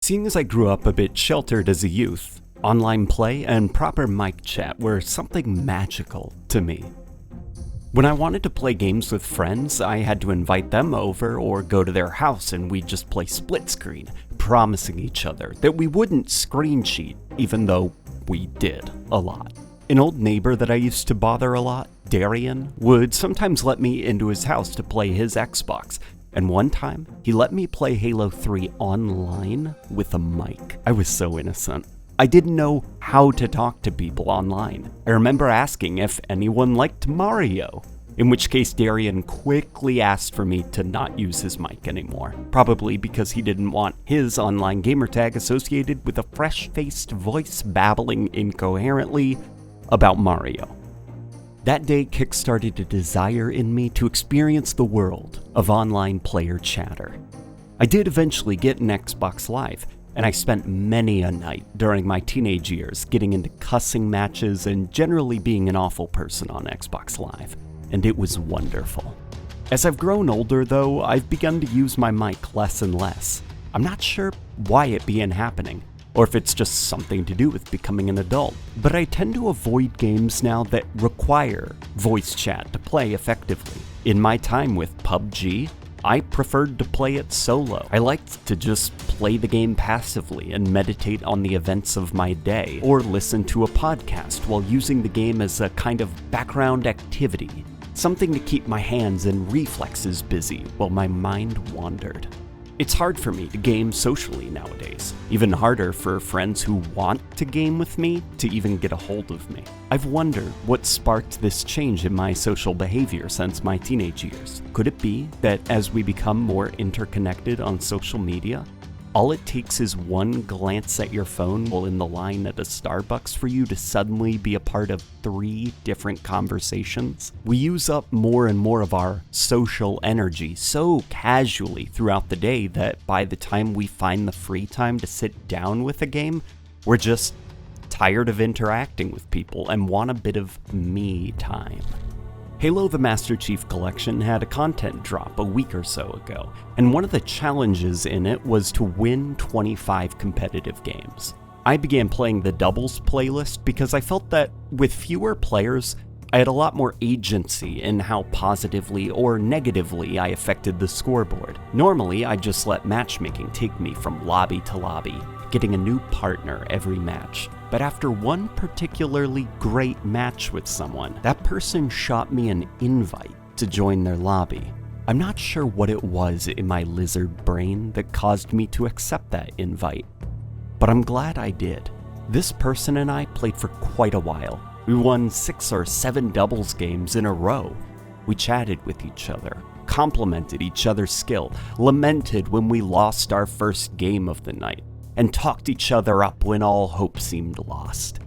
Seeing as I grew up a bit sheltered as a youth, online play and proper mic chat were something magical to me. When I wanted to play games with friends, I had to invite them over or go to their house and we'd just play split screen, promising each other that we wouldn't screen cheat, even though we did a lot. An old neighbor that I used to bother a lot, Darian, would sometimes let me into his house to play his Xbox, and one time, he let me play Halo 3 online with a mic. I was so innocent. I didn't know how to talk to people online. I remember asking if anyone liked Mario, in which case Darian quickly asked for me to not use his mic anymore, probably because he didn't want his online gamertag associated with a fresh-faced voice babbling incoherently about Mario. That day kickstarted a desire in me to experience the world of online player chatter. I did eventually get an Xbox Live, and I spent many a night during my teenage years getting into cussing matches and generally being an awful person on Xbox Live, and it was wonderful. As I've grown older though, I've begun to use my mic less and less. I'm not sure why it began happening, or if it's just something to do with becoming an adult, but I tend to avoid games now that require voice chat to play effectively. In my time with PUBG, I preferred to play it solo. I liked to just play the game passively and meditate on the events of my day, or listen to a podcast while using the game as a kind of background activity, something to keep my hands and reflexes busy while my mind wandered. It's hard for me to game socially nowadays, even harder for friends who want to game with me to even get a hold of me. I've wondered what sparked this change in my social behavior since my teenage years. Could it be that as we become more interconnected on social media, all it takes is one glance at your phone while in the line at a Starbucks for you to suddenly be a part of 3 different conversations? We use up more and more of our social energy so casually throughout the day that by the time we find the free time to sit down with a game, we're just tired of interacting with people and want a bit of me time. Halo the Master Chief Collection had a content drop a week or so ago, and one of the challenges in it was to win 25 competitive games. I began playing the doubles playlist because I felt that with fewer players, I had a lot more agency in how positively or negatively I affected the scoreboard. Normally, I just let matchmaking take me from lobby to lobby, getting a new partner every match. But after one particularly great match with someone, that person shot me an invite to join their lobby. I'm not sure what it was in my lizard brain that caused me to accept that invite, but I'm glad I did. This person and I played for quite a while. We won 6 or 7 doubles games in a row. We chatted with each other, complimented each other's skill, lamented when we lost our first game of the night, and talked each other up when all hope seemed lost.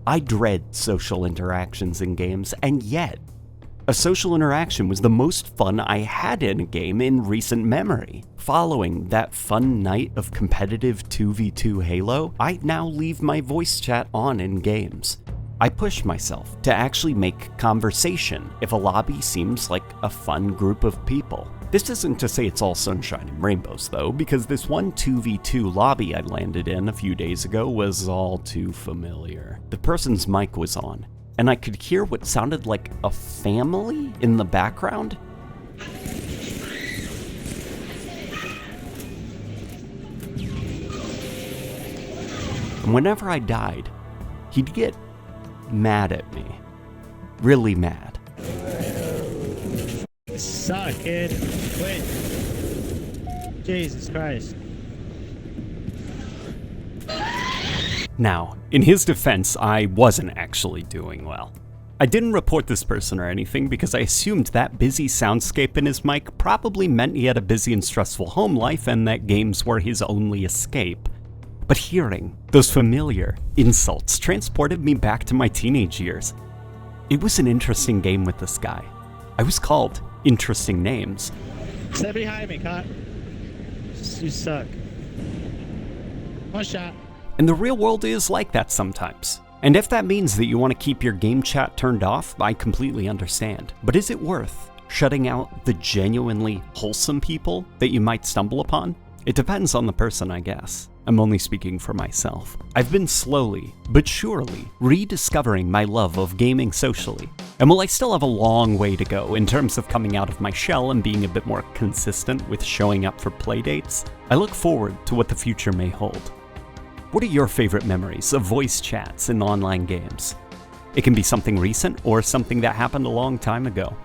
I dread social interactions in games, and yet, a social interaction was the most fun I had in a game in recent memory. Following that fun night of competitive 2v2 Halo, I now leave my voice chat on in games. I push myself to actually make conversation if a lobby seems like a fun group of people. This isn't to say it's all sunshine and rainbows though, because this one 2v2 lobby I landed in a few days ago was all too familiar. The person's mic was on, and I could hear what sounded like a family in the background. And whenever I died, he'd get mad at me. Really mad. Suck, kid. Quit. Jesus Christ. Now, in his defense, I wasn't actually doing well. I didn't report this person or anything because I assumed that busy soundscape in his mic probably meant he had a busy and stressful home life and that games were his only escape. But hearing those familiar insults transported me back to my teenage years. It was an interesting game with this guy. I was called interesting names. Stay behind me, Cot. You suck. One shot. And the real world is like that sometimes. And if that means that you want to keep your game chat turned off, I completely understand. But is it worth shutting out the genuinely wholesome people that you might stumble upon? It depends on the person, I guess. I'm only speaking for myself. I've been slowly, but surely, rediscovering my love of gaming socially. And while I still have a long way to go in terms of coming out of my shell and being a bit more consistent with showing up for playdates, I look forward to what the future may hold. What are your favorite memories of voice chats in online games? It can be something recent or something that happened a long time ago.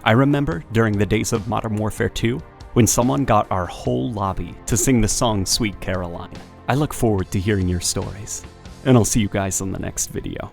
I remember during the days of Modern Warfare 2, when someone got our whole lobby to sing the song Sweet Caroline. I look forward to hearing your stories, and I'll see you guys on the next video.